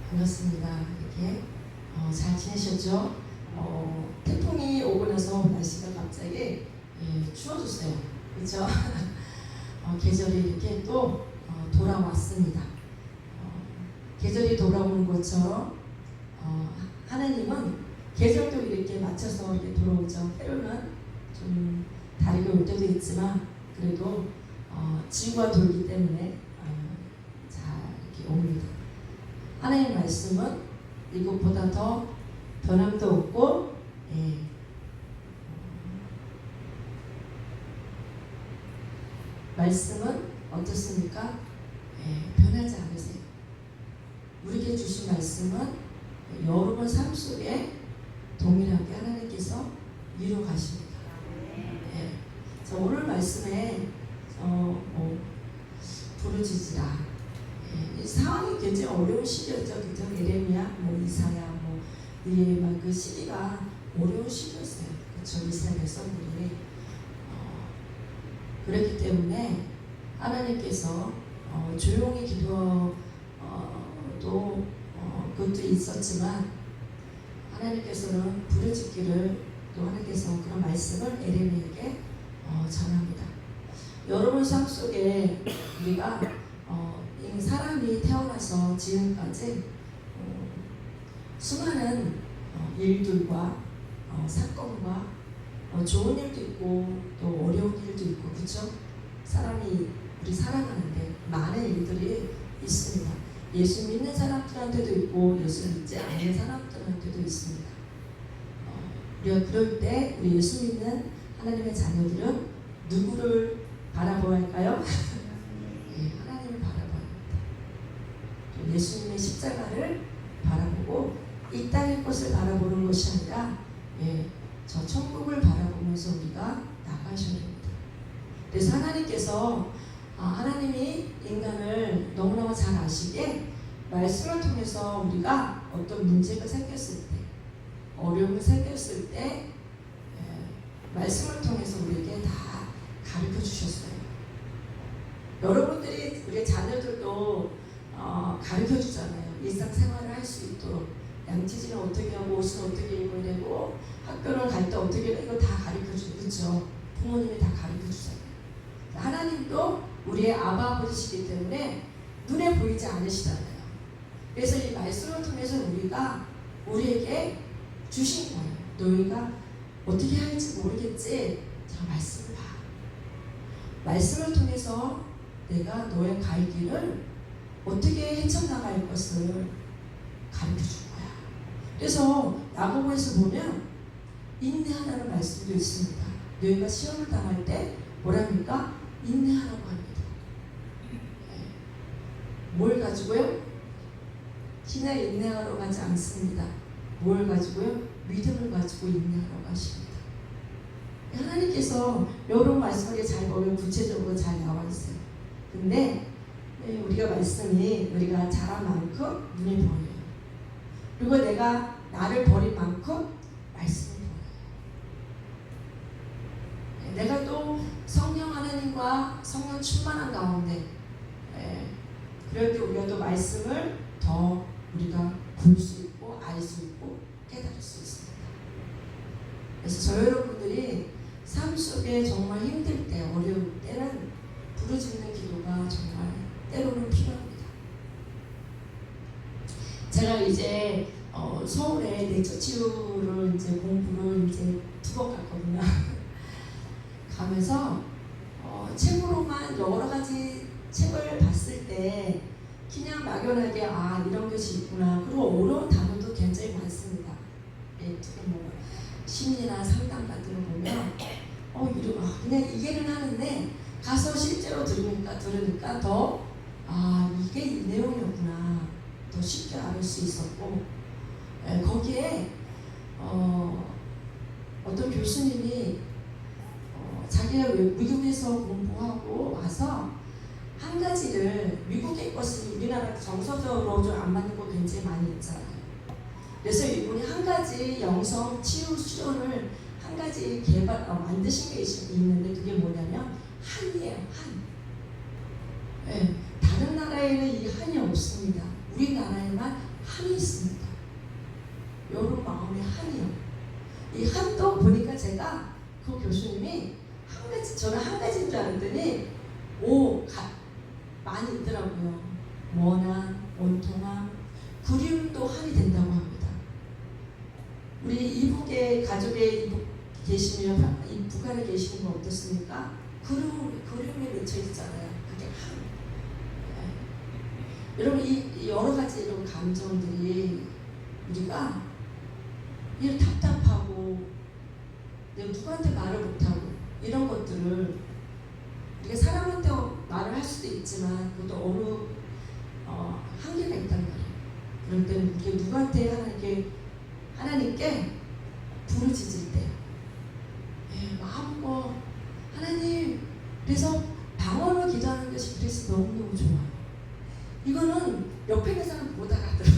반갑습니다. 이렇게 잘 지내셨죠? 태풍이 오고 나서 날씨가 갑자기 추워졌어요. 그렇죠? 계절이 이렇게 또 돌아왔습니다. 계절이 돌아오는 것처럼 하나님은 계절도 이렇게 맞춰서 이렇게 돌아오죠. 때로는 좀 다르게 올 때도 있지만 그래도 지구가 돌기 때문에 잘 이렇게 옵니다. 하나님의 말씀은 이것보다 더 변함도 없고 말씀은 어떻습니까? 변하지 않으세요. 우리에게 주신 말씀은 여러분 삶 속에 동일하게 하나님께서 이루어 가십니다. 자, 오늘 말씀에 부르짖으라. 이 상황이 굉장히 어려운 시기였죠. 그죠? 예레미야, 이사야, 막 그 시기가 어려운 시기였어요. 그렇죠? 이스라엘 백성들이 그렇기 때문에 하나님께서 조용히 기도도 그것도 있었지만 하나님께서는 부르짖기를 또 하나님께서 그런 말씀을 예레미야에게 전합니다. 여러분 삶 속에 우리가 사람이 태어나서 지금까지 수많은 일들과 사건과 좋은 일도 있고 또 어려운 일도 있고 그렇죠? 우리 살아가는데 많은 일들이 있습니다. 예수 믿는 사람들한테도 있고 예수 믿지 않는 사람들한테도 있습니다. 우리가 그럴 때 우리 예수 믿는 하나님의 자녀들은 누구를 바라보아야 할까요? 하나님을 바라봐야 합니다. 예수님의 십자가를 바라보고 이 땅의 것을 바라보는 것이 아니라 저 천국을 바라보면서 우리가 나가셔야 됩니다. 그래서 하나님께서 하나님이 인간을 너무너무 잘 아시기에 말씀을 통해서 우리가 어떤 문제가 생겼을 때 어려움이 생겼을 때 말씀을 통해서 우리에게 다 가르쳐 주셨어요. 여러분들이 우리 자녀들도 가르쳐 주잖아요. 일상생활을 할 수 있도록 양치질은 어떻게 하고 옷은 어떻게 입어야 되고 학교를 갈 때 어떻게 해야 되고 다 가르쳐 주죠. 그렇죠? 부모님이 다 가르쳐 주잖아요. 하나님도 우리의 아버지시기 때문에 눈에 보이지 않으시잖아요. 그래서 이 말씀을 통해서 우리에게 주신 거예요. 너희가 어떻게 할지 모르겠지? 자, 말씀을 봐. 말씀을 통해서 내가 너의 갈 길을 어떻게 헤쳐나갈 것을 가르쳐 줄 거야. 그래서 야고보에서 보면 인내하라는 말씀도 있습니다. 너희가 시험을 당할 때 뭐랍니까? 인내하라고 합니다. 뭘 가지고요? 신의 인내하러 가지 않습니다. 뭘 가지고요? 믿음을 가지고 인내하라고 하십니다. 하나님께서 여러 말씀을 잘 보면 구체적으로 잘 나와 있어요. 근데 우리가 우리가 자란 만큼 눈에 보여요. 그리고 내가 나를 버린 만큼 말씀이 보여요. 내가 또 성령 하나님과 성령 충만한 가운데 그럴 때 우리가 또 말씀을 더 우리가 볼 수 있고 알 수 있고 깨달을 수 있습니다. 그래서 저 여러분들이 삶 속에 정말 힘들 때 어려울 때는 부르짖는 기도가 정말 때로는 필요합니다. 제가 이제 서울에 내적 치유를 이제 공부를 이제 2번 갔거든요. 가면서 책으로만 여러 가지 책을 봤을 때 그냥 막연하게 이런 것이 있구나. 그리고 어려운 단어도 굉장히 많습니다. 특히 심리나 상담 같은 거 보면 그냥 이해는 하는데 가서 실제로 들으니까 더 이게 이 내용이었구나. 더 쉽게 알을 수 있었고 거기에 어떤 교수님이 자기가 미국에서 공부하고 와서 한 가지를 미국의 것은 우리나라 정서적으로 좀 안 맞는 거 굉장히 많이 있잖아요. 그래서 이분이 한 가지 영성 치유 수련을 한 가지 만드신 게 있는데 그게 뭐냐면 한이에요. 한. 다른 나라에는 이 한이 없습니다. 우리나라에만 한이 있습니다. 여러분 마음에 한이요. 이 한도 보니까 제가 그 교수님이 한 가지, 저는 한 가지인 줄 알았더니 많이 있더라고요. 원한, 원통함, 그리움도 한이 된다고 합니다. 우리 이북의 가족에 계시면 북한에 계시는 건 어떻습니까? 그리움에 맺혀 있잖아요. 그게 한. 네. 여러분 이 여러 가지 이런 감정들이 우리가 이 답답하고 내가 누구한테 말을 못하고 이런 것들을 우리가 사람한테 말을 할 수도 있지만 그것도 어느 한계가 있단 말이에요. 그럴 때는 우리가 누구한테 하나님께 부르짖을 때 마음껏 하나님, 그래서 방언으로 기도하는 것이 그래서 너무너무 좋아요. 이거는 옆에 있는 사람 못 알아들어.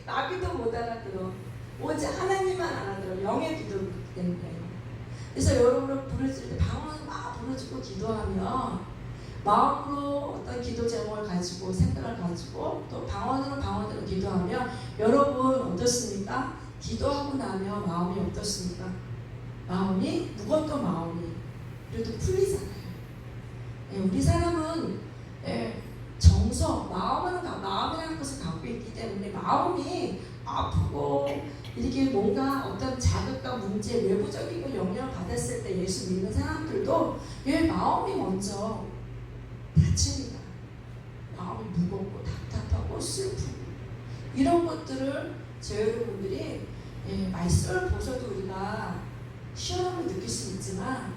나비도 못 알아들어. 오직 하나님만 알아들어. 영의 기도 때문에. 그래서 여러분을 부르짖을 때 방언을 막 부르짖고 기도하면 마음으로 어떤 기도 제목을 가지고 생각을 가지고 또 방언으로 기도하면 여러분 어떻습니까? 기도하고 나면 마음이 어떻습니까? 마음이 무겁던 마음이 그래도 풀리잖아요. 우리 사람은 정서, 마음이라는 것을 갖고 있기 때문에 마음이 아프고 이렇게 뭔가 어떤 자극과 문제, 외부적인 영향을 받았을 때 예수 믿는 사람들도 마음이 먼저 다칩니다. 마음이 무겁고 답답하고 슬프고 이런 것들을 저 여러분들이 말씀을 보셔도 우리가 시원함을 느낄 수 있지만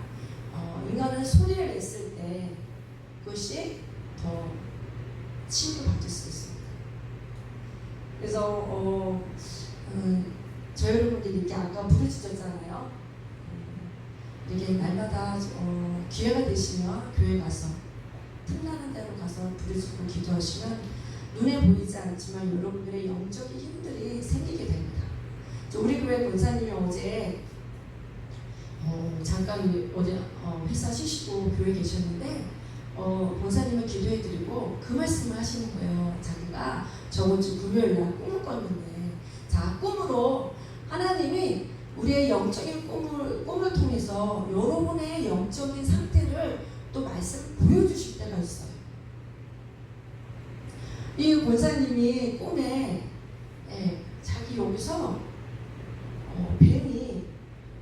인간은 소리를 냈을 때 그것이 더 치유를 받을 수 있습니다. 그래서 저 여러분들이 이렇게 아까 부르짖었잖아요. 이렇게 날마다 기회가 되시면 교회 가서 틈나는 대로 가서 부르짖고 기도하시면 눈에 보이지 않지만 여러분들의 영적인 힘들이 생기게 됩니다. 우리 교회 권사님이 어제 잠깐 어제 회사 쉬시고 교회 계셨는데 권사님을 기도해드리고 그 말씀을 하시는 거예요. 자기가 저번 주 금요일날 꿈을 꿨는데 자, 꿈으로 하나님이 우리의 영적인 꿈을 통해서 여러분의 영적인 상태를 또 말씀 보여주실 때가 있어요. 이 권사님이 꿈에 자기 여기서 뱀이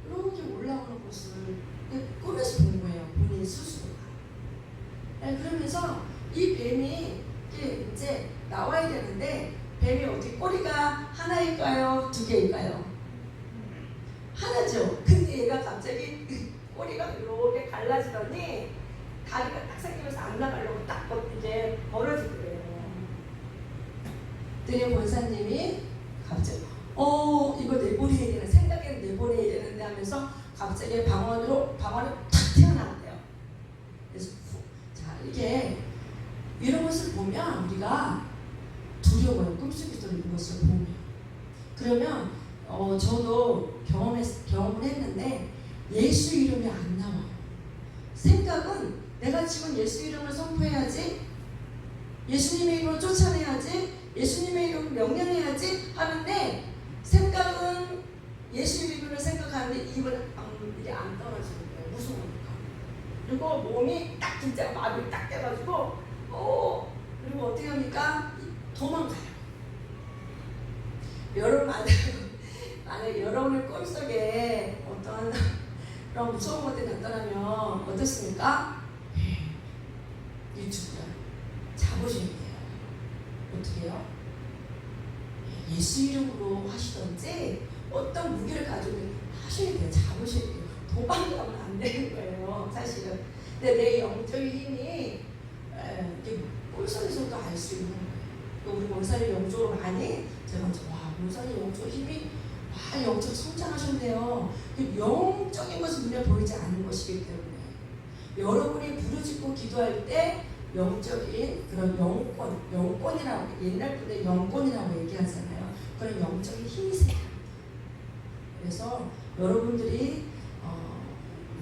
이렇게 올라오는 것을 꿈에서 본 거예요. 본인 스스로가. 그러면서 이 뱀이 이제 나와야 되는데 뱀이 어떻게 꼬리가 하나일까요? 두 개일까요? 하나죠. 근데 얘가 갑자기 꼬리가 이렇게 갈라지더니 다리가 딱 생기면서 안 나가려고 딱 이제 벌어지더래요. 그랬더니 권사님이 갑자기 이거 내보내야 되는 생각에 내보내야 되는데 하면서 갑자기 방언이 탁 튀어나왔대요. 그래서 자 이게 이런 것을 보면 우리가 두려워요. 꿈속에서 이런 것을 보면. 그러면 저도 경험을 했는데 예수 이름이 안 나와요. 생각은 내가 지금 예수 이름을 선포해야지, 예수님의 이름으로 쫓아내야지, 예수님의 이름으로 명령해야지 하는데 생각은 예수 이름을 생각하는데 입은 이게 안 떨어지는 거예요. 무서우니까. 그리고 몸이 딱 진짜 마음이 딱 돼가지고 그리고 어떻게 합니까? 도망가요. 여러분 만약에 여러분의 꿈속에 어떤 그런 무서운 것들이 나타나면 어떻습니까? 일주일간 잡으셔야 돼요. 어떻게 해요? 예수 이름으로 하시던지 어떤 무기를 가지고 하셔야 돼요. 잡으셔야 돼요. 도망가면 안 되는 거예요. 사실은. 근데 내 영적인 힘이 꿈속에서도 알 수 있는 거예요. 우리 목사님 영적으로 많이 제가 목사님 영적 힘이 영적 성장하셨네요. 영적인 것은 눈에 보이지 않는 것이기 때문에 여러분이 부르짖고 기도할 때 영적인 그런 영권이라고 옛날 분들 영권이라고 얘기하잖아요. 그런 영적인 힘이 생깁니다. 그래서 여러분들이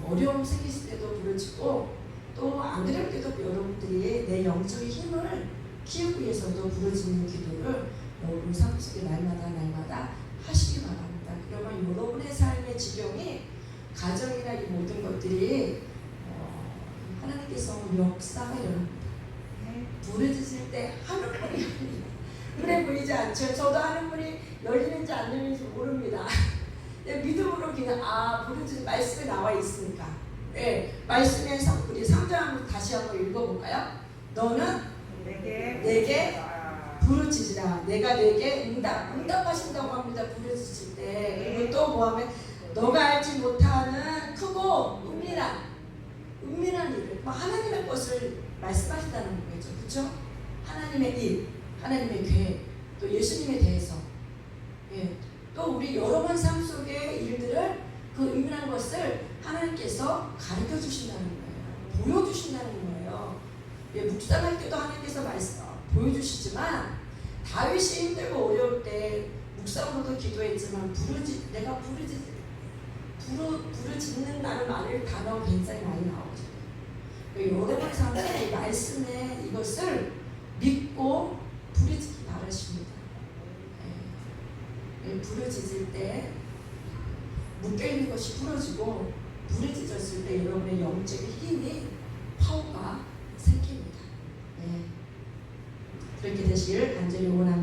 어려움 생기실 때도 부르짖고 또 안 그럴 때도 여러분들이 내 영적인 힘을 키우기 위해서도 부르짖는 기도를 여러분 삶 속에 날마다 하시기 바랍니다. 그러면 여러분의 삶의 지경이 가정이나 이 모든 것들이 하나님께서 역사가 일어납니다. 부르짖을 때 하늘문이 열립니다. 눈에 보이지 않죠? 저도 하늘문이 열리는지 안 열리는지 모릅니다. 믿음으로 그냥 부르짖 말씀에 나와 있으니까. 네, 말씀에서 우리 3절 한번 다시 한번 읽어볼까요? 너는 내게 부르짖으라. 내가 내게 응답하신다고 합니다. 부르짖을 때. 그리고 또 뭐하면 너가 알지 못하는 크고 은밀한 일을 하나님의 것을 말씀하신다는 거죠. 그렇죠? 하나님의 일, 하나님의 계획, 또 예수님에 대해서 또 우리 여러 번 삶 속의 일들을 그 은밀한 것을 하나님께서 가르쳐 주신다는 거예요. 보여주신다는 거예요. 묵상할 때도 하나님께서 보여주시지만 다윗이 힘들고 어려울 때 묵상으로도 기도했지만 내가 부르짖는다는 단어가 굉장히 많이 나오죠. 여러분 삶에 말씀에 이것을 믿고 부르짖기 바라십니다. 부르짖을 때 묶여있는 것이 풀어지고 부르짖었을 때 여러분의 영적인 힘이 파워가 생깁니다. 그렇게 되시기를 간절히 원합니다.